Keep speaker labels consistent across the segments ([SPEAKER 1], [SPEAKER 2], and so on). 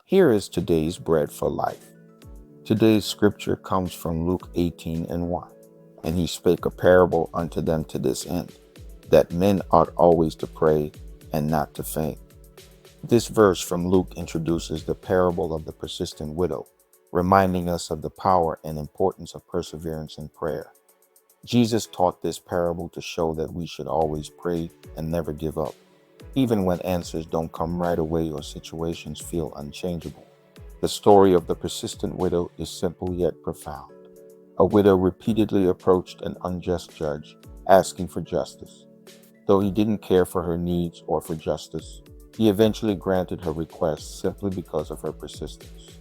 [SPEAKER 1] Here is today's bread for life. Today's scripture comes from Luke 18:1. And he spake a parable unto them to this end, that men ought always to pray and not to faint. This verse from Luke introduces the parable of the persistent widow, reminding us of the power and importance of perseverance in prayer. Jesus taught this parable to show that we should always pray and never give up, even when answers don't come right away or situations feel unchangeable. The story of the persistent widow is simple yet profound. A widow repeatedly approached an unjust judge, asking for justice. Though he didn't care for her needs or for justice, he eventually granted her request simply because of her persistence.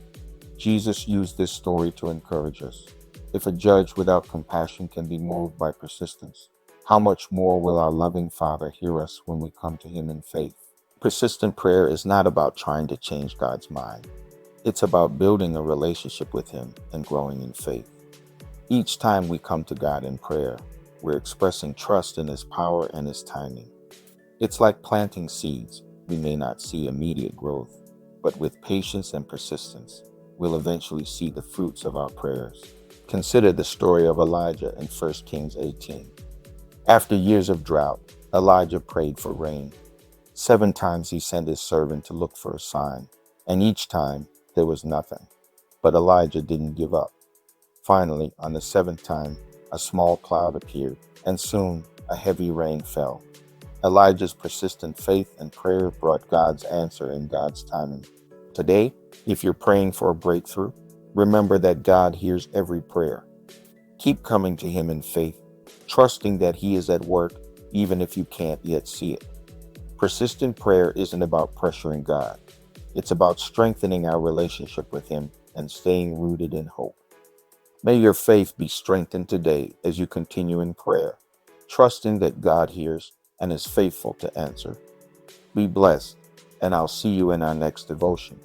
[SPEAKER 1] Jesus used this story to encourage us. If a judge without compassion can be moved by persistence, how much more will our loving Father hear us when we come to him in faith? Persistent prayer is not about trying to change God's mind. It's about building a relationship with him and growing in faith. Each time we come to God in prayer, we're expressing trust in his power and his timing. It's like planting seeds. We may not see immediate growth, but with patience and persistence, we'll eventually see the fruits of our prayers. Consider the story of Elijah in 1 Kings 18. After years of drought, Elijah prayed for rain. 7 times he sent his servant to look for a sign, and each time there was nothing. But Elijah didn't give up. Finally, on the 7th time, a small cloud appeared, and soon a heavy rain fell. Elijah's persistent faith and prayer brought God's answer in God's timing. Today, if you're praying for a breakthrough, remember that God hears every prayer. Keep coming to him in faith, trusting that he is at work even if you can't yet see it. Persistent prayer isn't about pressuring God. It's about strengthening our relationship with him and staying rooted in hope. May your faith be strengthened today as you continue in prayer, trusting that God hears and is faithful to answer. Be blessed, and I'll see you in our next devotion.